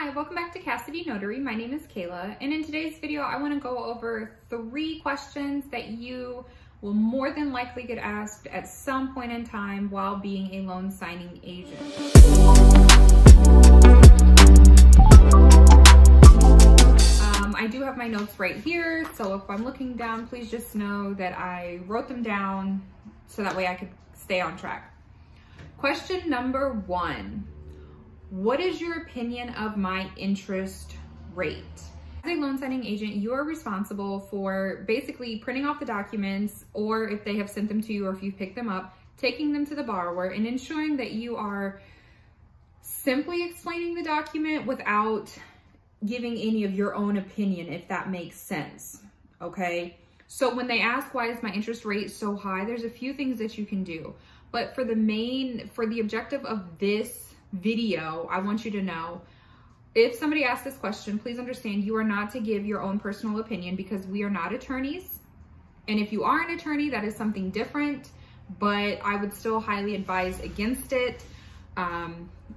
Hi, welcome back to Cassidy Notary. My name is Kayla, and in today's video, I want to go over 3 questions that you will more than likely get asked at some point in time while being a loan signing agent. I do have my notes right here, so if I'm looking down, please just know that I wrote them down so that way I could stay on track. Question number 1. What is your opinion of my interest rate? As a loan signing agent, you are responsible for basically printing off the documents, or if they have sent them to you or if you pick them up, taking them to the borrower and ensuring that you are simply explaining the document without giving any of your own opinion, if that makes sense, okay? So when they ask, why is my interest rate so high? There's a few things that you can do. But for the objective of this video, I want you to know, if somebody asks this question, please understand you are not to give your own personal opinion because we are not attorneys. And if you are an attorney, that is something different, but I would still highly advise against it.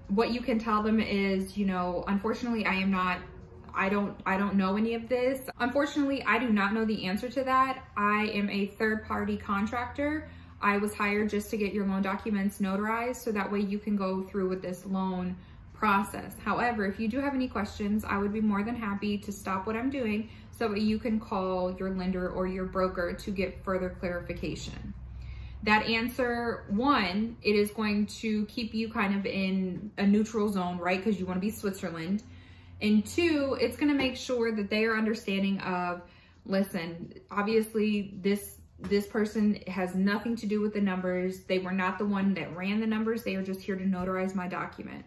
What you can tell them is, you know, unfortunately, I don't know any of this. Unfortunately, I do not know the answer to that. I am a third-party contractor. I was hired just to get your loan documents notarized so that way you can go through with this loan process. However, if you do have any questions, I would be more than happy to stop what I'm doing so that you can call your lender or your broker to get further clarification. That answer, 1, it is going to keep you kind of in a neutral zone, right? Because you want to be Switzerland. And 2, it's going to make sure that they are understanding of, listen, obviously this person has nothing to do with the numbers. They were not the one that ran the numbers. They are just here to notarize my document.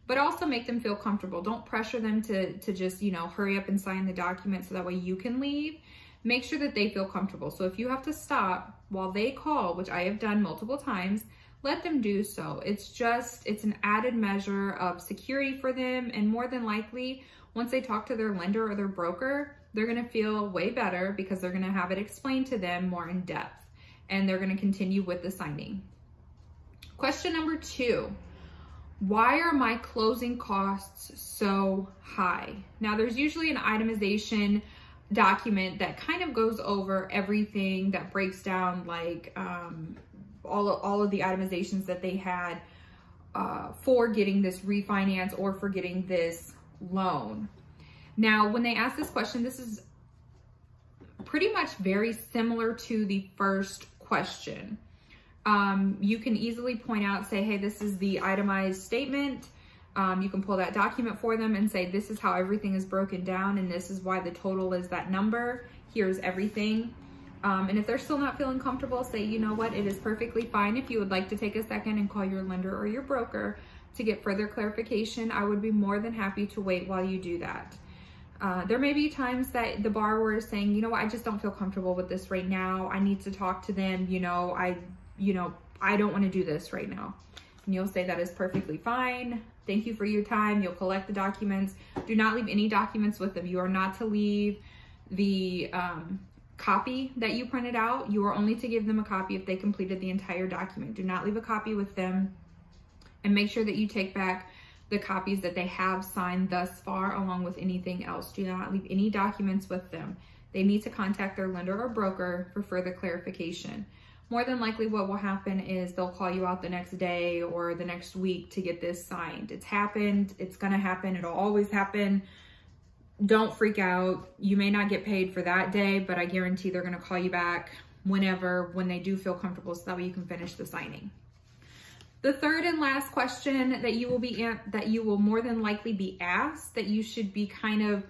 But also make them feel comfortable. Don't pressure them to just, you know, hurry up and sign the document so that way you can leave. Make sure that they feel comfortable. So if you have to stop while they call, which I have done multiple times, let them do so. It's an added measure of security for them. And more than likely, once they talk to their lender or their broker, they're gonna feel way better because they're gonna have it explained to them more in depth, and they're gonna continue with the signing. Question number 2, why are my closing costs so high? Now there's usually an itemization document that kind of goes over everything, that breaks down like all of the itemizations that they had for getting this refinance or for getting this loan. Now, when they ask this question, this is pretty much very similar to the first question. You can easily point out, say, hey, this is the itemized statement. You can pull that document for them and say, this is how everything is broken down, and this is why the total is that number. Here's everything. And if they're still not feeling comfortable, say, you know what, it is perfectly fine if you would like to take a second and call your lender or your broker to get further clarification. I would be more than happy to wait while you do that. There may be times that the borrower is saying, you know what, I just don't feel comfortable with this right now. I need to talk to them. I don't want to do this right now. And you'll say that is perfectly fine. Thank you for your time. You'll collect the documents. Do not leave any documents with them. You are not to leave the copy that you printed out. You are only to give them a copy if they completed the entire document. Do not leave a copy with them, and make sure that you take back the copies that they have signed thus far along with anything else. Do not leave any documents with them. They need to contact their lender or broker for further clarification. More than likely what will happen is they'll call you out the next day or the next week to get this signed. It's happened, it's gonna happen, it'll always happen. Don't freak out. You may not get paid for that day, but I guarantee they're gonna call you back when they do feel comfortable so that way you can finish the signing. The third and last question that you will more than likely be asked, that you should be kind of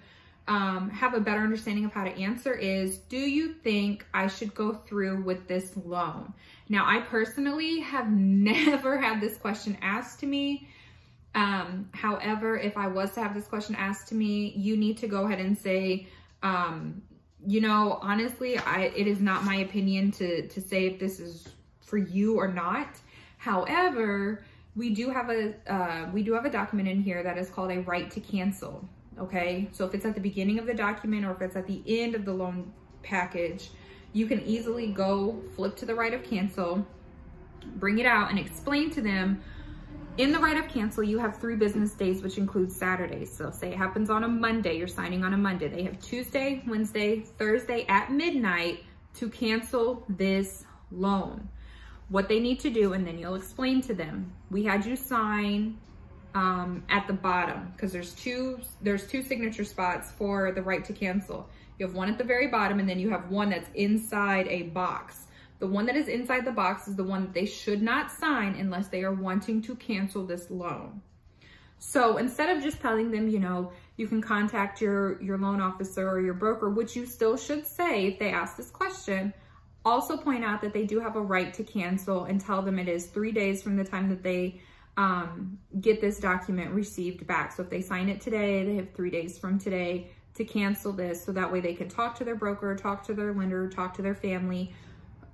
have a better understanding of how to answer, is, do you think I should go through with this loan? Now, I personally have never had this question asked to me. However, if I was to have this question asked to me, you need to go ahead and say, you know, honestly, it is not my opinion to say if this is for you or not. However, we do have a document in here that is called a right to cancel. Okay, so if it's at the beginning of the document or if it's at the end of the loan package, you can easily go flip to the right of cancel, bring it out, and explain to them In the right of cancel, you have 3 business days, which includes Saturdays. So say it happens on a Monday, you're signing on a Monday. They have Tuesday, Wednesday, Thursday at midnight to cancel this loan. What they need to do, and then you'll explain to them. We had you sign at the bottom, because there's two signature spots for the right to cancel. You have one at the very bottom, and then you have one that's inside a box. The one that is inside the box is the one that they should not sign unless they are wanting to cancel this loan. So instead of just telling them, you know, you can contact your loan officer or your broker, which you still should say if they ask this question, also point out that they do have a right to cancel and tell them it is 3 days from the time that they get this document received back. So if they sign it today, they have 3 days from today to cancel this, so that way they can talk to their broker, talk to their lender, talk to their family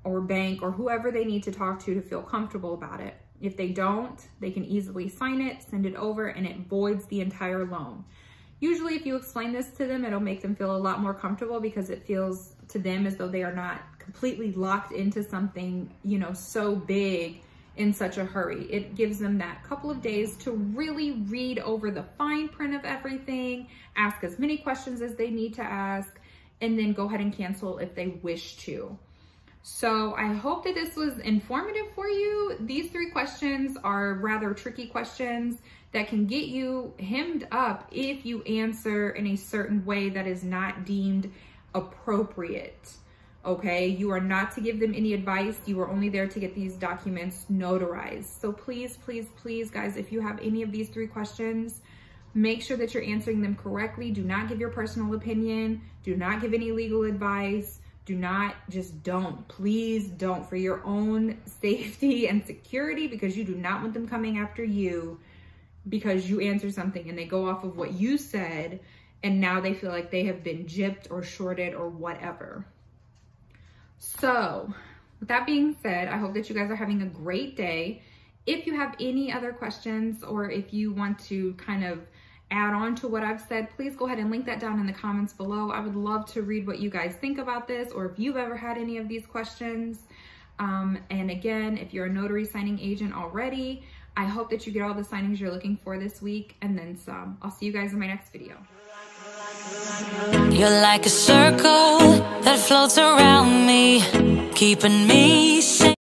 or bank or whoever they need to talk to feel comfortable about it. If they don't, they can easily sign it, send it over, and it voids the entire loan. Usually if you explain this to them, it'll make them feel a lot more comfortable, because it feels to them as though they are not completely locked into something, you know, so big in such a hurry. It gives them that couple of days to really read over the fine print of everything, ask as many questions as they need to ask, and then go ahead and cancel if they wish to. So I hope that this was informative for you. These 3 questions are rather tricky questions that can get you hemmed up if you answer in a certain way that is not deemed appropriate. Okay, you are not to give them any advice. You are only there to get these documents notarized. So please, please, please, guys, if you have any of these 3 questions, make sure that you're answering them correctly. Do not give your personal opinion. Do not give any legal advice. Do not, just don't. Please don't, for your own safety and security, because you do not want them coming after you because you answer something and they go off of what you said and now they feel like they have been gypped or shorted or whatever. So with that being said, I hope that you guys are having a great day. If you have any other questions, or if you want to kind of add on to what I've said, please go ahead and link that down in the comments below. I would love to read what you guys think about this, or if you've ever had any of these questions. And again, if you're a notary signing agent already, I hope that you get all the signings you're looking for this week and then some. I'll see you guys in my next video. You're like a circle that floats around me, keeping me safe.